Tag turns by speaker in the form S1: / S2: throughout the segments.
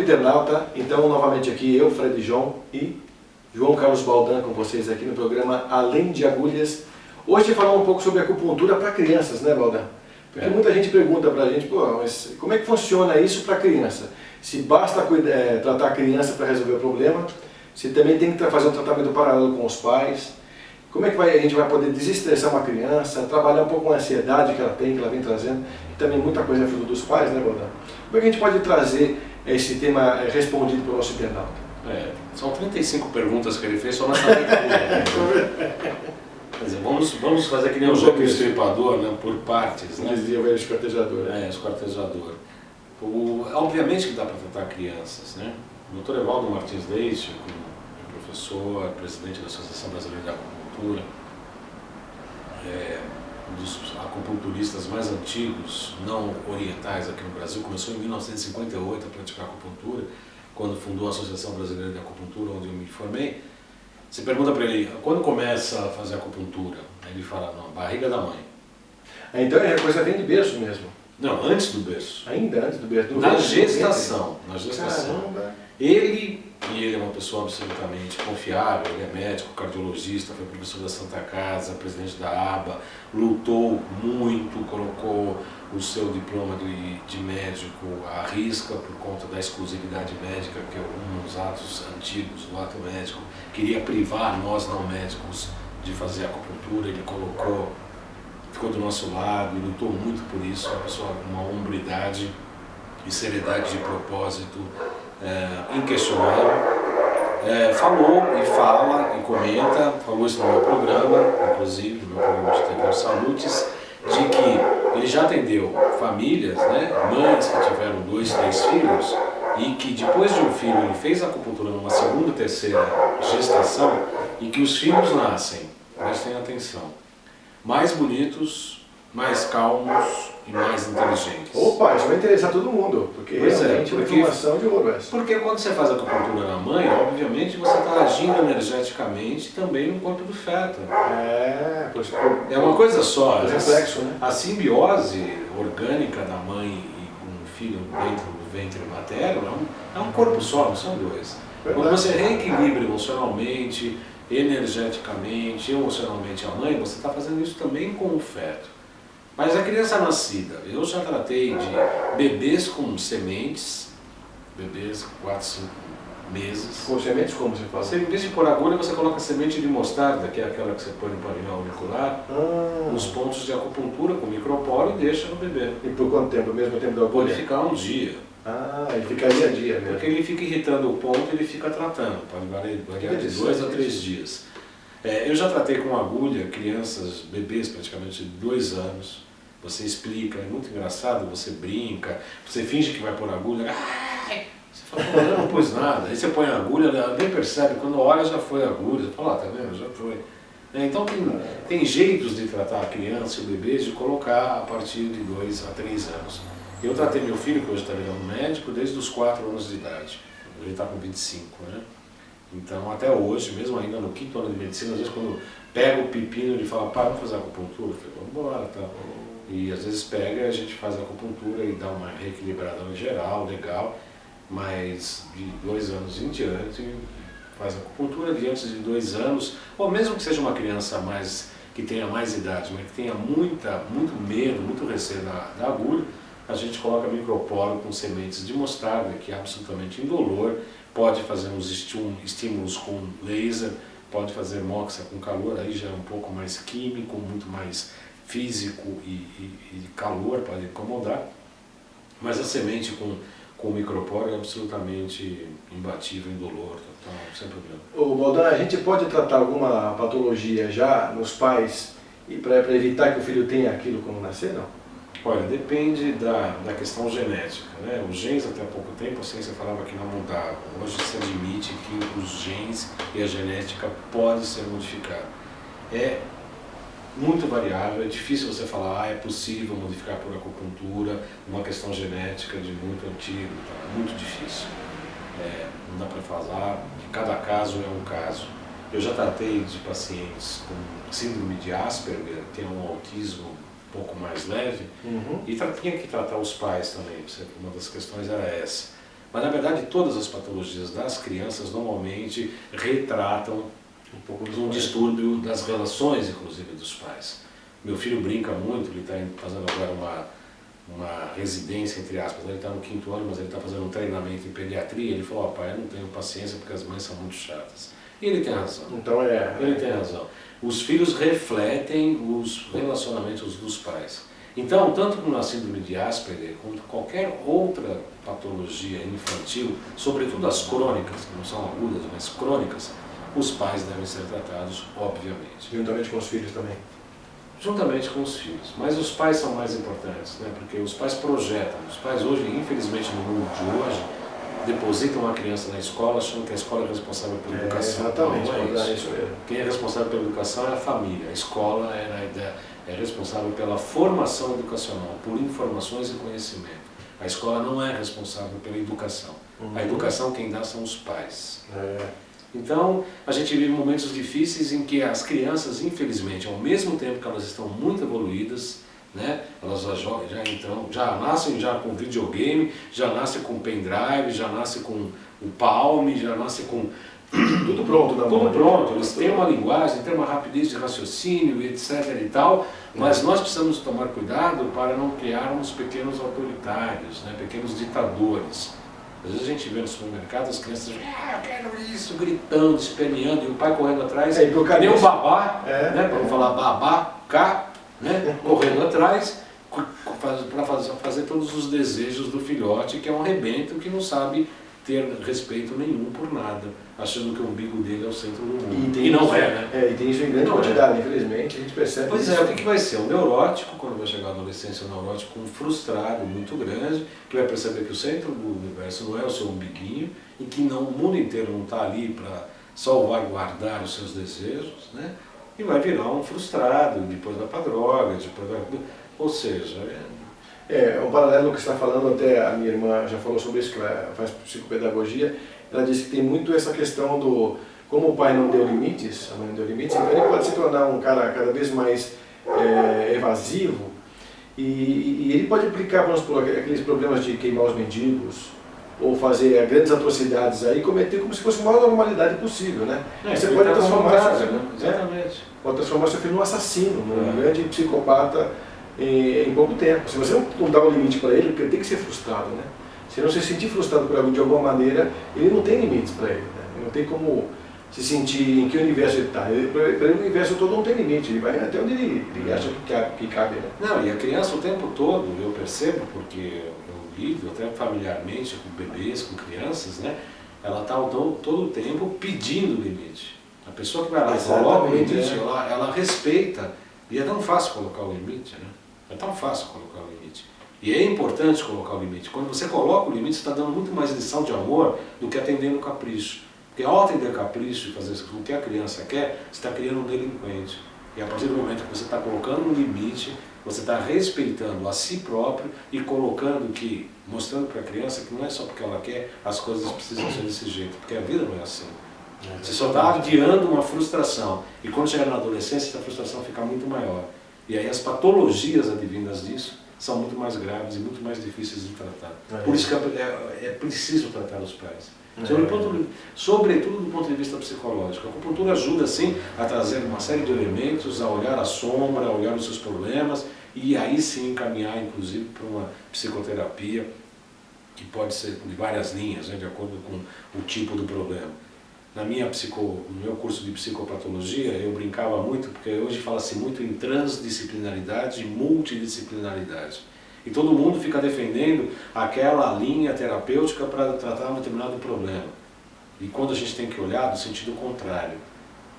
S1: internauta, então novamente aqui eu, Fred João e João Carlos Baldan com vocês aqui no programa Além de Agulhas. Hoje falar um pouco sobre acupuntura para crianças, né, Baldan? Porque muita gente pergunta pra gente, pô, mas como é que funciona isso para criança? Se basta tratar a criança para resolver o problema, se também tem que fazer um tratamento paralelo com os pais, como é que a gente vai poder desestressar uma criança, trabalhar um pouco a ansiedade que ela tem, que ela vem trazendo, e também muita coisa é fruto dos pais, né, Baldan? Como é que a gente pode trazer esse tema respondido pelo nosso internauta?
S2: São 35 perguntas que ele fez só nessa leitura. Quer dizer, vamos fazer que nem o jogo estripador, né, por partes. Né?
S1: Dizia o velho esquartejador.
S2: Esquartejador. Obviamente que dá para tratar crianças, né? O Dr. Evaldo Martins Leite, professor, presidente da Associação Brasileira de Acupuntura, um dos acupunturistas mais antigos, não orientais aqui no Brasil, começou em 1958 a praticar acupuntura, quando fundou a Associação Brasileira de Acupuntura, onde eu me formei. Você pergunta para ele, quando começa a fazer acupuntura? Aí ele fala, na barriga da mãe.
S1: Então a coisa vem de berço mesmo?
S2: Não, antes do berço.
S1: Ainda antes do berço?
S2: Na gestação.
S1: Caramba!
S2: Ele é uma pessoa absolutamente confiável, ele é médico, cardiologista, foi professor da Santa Casa, presidente da ABA, lutou muito, colocou o seu diploma de médico à risca por conta da exclusividade médica, que é um dos atos antigos do ato médico, queria privar nós não médicos de fazer acupuntura, ele ficou do nosso lado e lutou muito por isso, uma pessoa com uma hombridade e seriedade de propósito inquestionável. Falou e fala e comenta, falou isso no meu programa, inclusive no meu programa de TV Salutes, de que ele já atendeu famílias, né, mães que tiveram 2, 3 filhos e que depois de um filho ele fez acupuntura numa segunda, terceira gestação e que os filhos nascem, prestem atenção, mais bonitos, mais calmos e mais inteligentes.
S1: Opa, isso vai interessar todo mundo, porque realmente é uma informação de ouro essa.
S2: Porque quando você faz acupuntura na mãe, obviamente você está agindo energeticamente também no corpo do feto. É uma coisa só.
S1: Reflexo, né?
S2: A simbiose orgânica da mãe e com o filho dentro do ventre materno é um corpo só, não são dois. Verdade. Quando você reequilibra emocionalmente, energeticamente, emocionalmente a mãe, você está fazendo isso também com o feto. Mas a criança nascida, eu já tratei de bebês com sementes, bebês com 4, 5 meses.
S1: Com sementes como você fala?
S2: Em vez de pôr agulha, você coloca semente de mostarda, que é aquela que você põe no paninho auricular, nos pontos de acupuntura com microporo e deixa no bebê.
S1: E por quanto tempo? O mesmo tempo da agulha?
S2: Pode ficar um dia.
S1: Ele fica dia a dia mesmo.
S2: Porque ele fica irritando o ponto e ele fica tratando, pode variar de 2 a 3 dias. Eu já tratei com agulha crianças, bebês praticamente de 2 anos. Você explica, é muito engraçado, você brinca, você finge que vai pôr agulha, você fala, eu não pus nada, aí você põe a agulha, ela nem percebe, quando olha já foi a agulha, você fala, tá vendo, já foi. Então tem jeitos de tratar a criança e o bebê de colocar a partir de 2 a 3 anos. Eu tratei meu filho, que hoje está virando médico, desde os 4 anos de idade, ele está com 25, né? Então até hoje, mesmo ainda no 5º ano de medicina, às vezes quando pega o pepino ele fala, pai, vamos fazer acupuntura? Eu falei, vamos embora, tá? E às vezes pega, a gente faz a acupuntura e dá uma reequilibrada no geral, legal, mas de 2 anos em diante faz a acupuntura, diante de 2 anos, ou mesmo que seja uma criança que tenha mais idade, mas que tenha muito medo, muito receio da agulha, a gente coloca microporo com sementes de mostarda, que é absolutamente indolor, pode fazer uns estímulos com laser, pode fazer moxa com calor, aí já é um pouco mais químico, muito mais físico e calor, pode incomodar, mas a semente com microporo é absolutamente imbatível, indolor, sem problema.
S1: Ô Baldan, a gente pode tratar alguma patologia já nos pais e para evitar que o filho tenha aquilo quando nascer, não?
S2: Olha, depende da questão genética, né? Os genes até há pouco tempo a ciência falava que não mudavam. Hoje se admite que os genes e a genética podem ser modificados. É muito variável, é difícil você falar, é possível modificar por acupuntura, uma questão genética de muito antigo, tá? Muito difícil. Não dá para falar, cada caso é um caso. Eu já tratei de pacientes com síndrome de Asperger, que tem um autismo um pouco mais leve, e tinha que tratar os pais também, uma das questões era essa. Mas na verdade todas as patologias das crianças normalmente retratam
S1: Um pouco
S2: um distúrbio das relações, inclusive, dos pais. Meu filho brinca muito, ele está fazendo agora uma residência, entre aspas, ele está no 5º ano, mas ele está fazendo um treinamento em pediatria. Ele falou: pai, eu não tenho paciência porque as mães são muito chatas. E ele tem razão.
S1: Então
S2: Ele tem razão. Os filhos refletem os relacionamentos dos pais. Então, tanto na síndrome de Asperger, quanto qualquer outra patologia infantil, sobretudo as crônicas, que não são agudas, mas crônicas, os pais devem ser tratados, obviamente.
S1: Juntamente com os filhos também.
S2: Juntamente com os filhos. Mas os pais são mais importantes, né? Porque os pais projetam. Os pais hoje, infelizmente, no mundo de hoje, depositam a criança na escola achando que a escola é responsável pela educação.
S1: Exatamente,
S2: não é
S1: isso mesmo.
S2: Quem é responsável pela educação é a família. A escola é responsável pela formação educacional, por informações e conhecimento. A escola não é responsável pela educação. A educação quem dá são os pais. Então, a gente vive momentos difíceis em que as crianças, infelizmente, ao mesmo tempo que elas estão muito evoluídas, né, elas já nascem já com videogame, já nascem com pendrive, já nascem com o Palm, já nascem com
S1: tudo pronto na mão.
S2: Tudo pronto, eles têm uma linguagem, têm uma rapidez de raciocínio, etc. e tal, mas nós precisamos tomar cuidado para não criarmos pequenos autoritários, né, pequenos ditadores. Às vezes a gente vê no supermercado as crianças, eu quero isso, gritando, esperneando, e o pai correndo atrás, que nem um babá, né, para não falar babá, né, correndo atrás, para fazer todos os desejos do filhote, que é um rebento que não sabe ter respeito nenhum por nada, achando que o umbigo dele é o centro do mundo. E não é, né?
S1: E tem isso em grande quantidade, infelizmente, a gente percebe.
S2: Pois
S1: isso.
S2: O que vai ser? Um neurótico, quando vai chegar à adolescência, um neurótico frustrado, muito grande, que vai perceber que o centro do universo não é o seu umbiguinho, e que o mundo inteiro não está ali para salvaguardar os seus desejos, né? E vai virar um frustrado, depois vai para droga, depois vai... Ou seja...
S1: um paralelo que você está falando, até a minha irmã já falou sobre isso, que ela faz psicopedagogia. Ela disse que tem muito essa questão do, como o pai não deu limites, a mãe não deu limites, então ele pode se tornar um cara cada vez mais evasivo, e ele pode implicar, vamos supor, aqueles problemas de queimar os mendigos, ou fazer grandes atrocidades aí, cometer como se fosse a maior normalidade possível, né? Você pode transformar seu filho num assassino, num grande psicopata em pouco tempo. Se você não dá um limite para ele, porque ele tem que ser frustrado, né? Se ele não se sentir frustrado por algo de alguma maneira, ele não tem limites para ele, né? Ele não tem como se sentir em que universo ele está. Para ele o universo todo não tem limite, ele vai até onde ele acha que cabe, né?
S2: Não, e a criança o tempo todo, eu percebo, porque eu lido até familiarmente com bebês, com crianças, né? Ela está todo o tempo pedindo limite. A pessoa que vai lá e coloca o limite, ela respeita, e é tão fácil colocar o limite, né? É tão fácil colocar o limite. E é importante colocar o limite. Quando você coloca o limite, você está dando muito mais lição de amor do que atendendo o capricho. Porque ao atender capricho e fazer o que a criança quer, você está criando um delinquente. E a partir do momento que você está colocando um limite, você está respeitando a si próprio e mostrando para a criança que não é só porque ela quer, as coisas precisam ser desse jeito. Porque a vida não é assim. Você só está adiando uma frustração. E quando chegar na adolescência, essa frustração fica muito maior. E aí as patologias advindas disso são muito mais graves e muito mais difíceis de tratar. Por isso que é preciso tratar os pais. Sobretudo do ponto de vista psicológico. A acupuntura ajuda, sim, a trazer uma série de elementos, a olhar a sombra, a olhar os seus problemas, e aí sim encaminhar, inclusive, para uma psicoterapia, que pode ser de várias linhas, né, de acordo com o tipo do problema. No meu curso de psicopatologia, eu brincava muito, porque hoje fala-se muito em transdisciplinaridade e multidisciplinaridade. E todo mundo fica defendendo aquela linha terapêutica para tratar um determinado problema. E quando a gente tem que olhar do sentido contrário,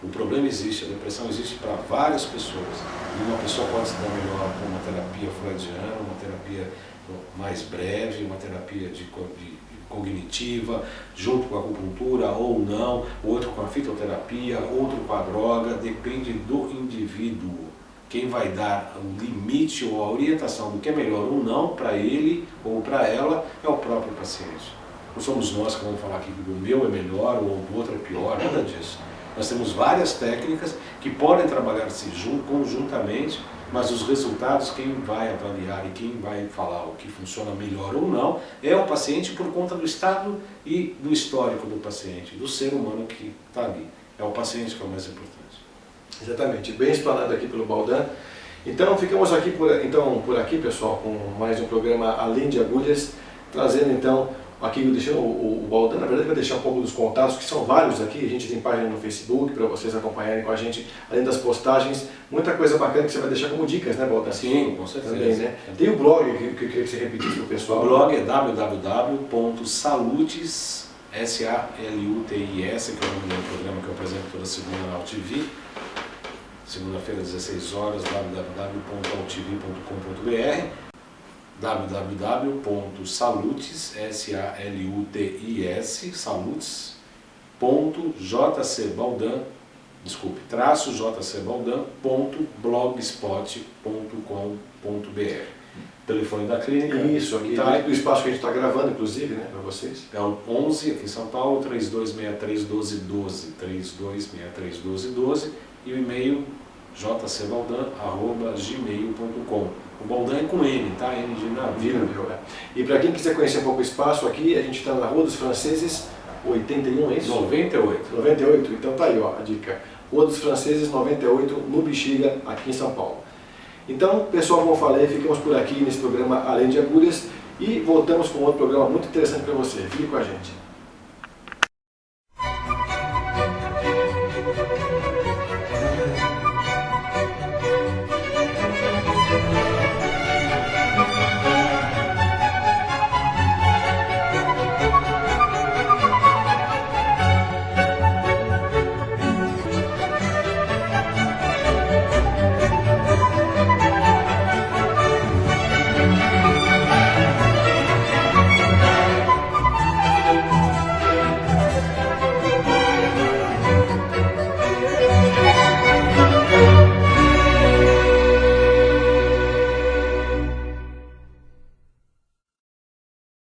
S2: o problema existe, a depressão existe para várias pessoas. E uma pessoa pode se dar melhor com uma terapia freudiana, uma terapia mais breve, uma terapia cognitiva, junto com a acupuntura ou não, outro com a fitoterapia, outro com a droga, depende do indivíduo. Quem vai dar o limite ou a orientação do que é melhor ou não para ele ou para ela é o próprio paciente. Não somos nós que vamos falar aqui que o meu é melhor ou o outro é pior, nada disso. Nós temos várias técnicas que podem trabalhar-se conjuntamente, mas os resultados, quem vai avaliar e quem vai falar o que funciona melhor ou não, é o paciente por conta do estado e do histórico do paciente, do ser humano que está ali. É o paciente que é o mais importante.
S1: Exatamente, bem explanado aqui pelo Baldan. Então ficamos aqui por aqui, pessoal, com mais um programa Além de Agulhas, trazendo então, aqui deixando o Baldan, na verdade vai deixar um pouco dos contatos, que são vários aqui, a gente tem página no Facebook para vocês acompanharem com a gente, além das postagens, muita coisa bacana que você vai deixar como dicas, né, Baldan?
S2: Sim, com certeza.
S1: Também, né? Tem o blog que eu queria que você repetisse para o pessoal.
S2: O blog é www.salutis, S-A-L-U-T-I-S, que é o nome do programa que eu apresento toda segunda na AltV. Segunda-feira, 16 horas, www.altv.com.br, www.salutis, S-A-L-U-T-I-S, salutis.jcbaldan, jcbaldan.blogspot.com.br. Telefone da clínica.
S1: Isso, aqui tá, do espaço que a gente está gravando, inclusive, né, para vocês.
S2: É o 11, aqui em São Paulo, 3263-1212, 3263-1212, e o e-mail jcbaldan@gmail.com. O Baldan é com N, tá? N de navio.
S1: E para quem quiser conhecer um pouco o espaço aqui, a gente está na Rua dos Franceses, 81, é isso?
S2: 98.
S1: 98, então tá aí, ó, a dica. Rua dos Franceses, 98, no Bexiga, aqui em São Paulo. Então, pessoal, como eu falei, ficamos por aqui nesse programa Além de Agulhas e voltamos com outro programa muito interessante para você. Fique com a gente.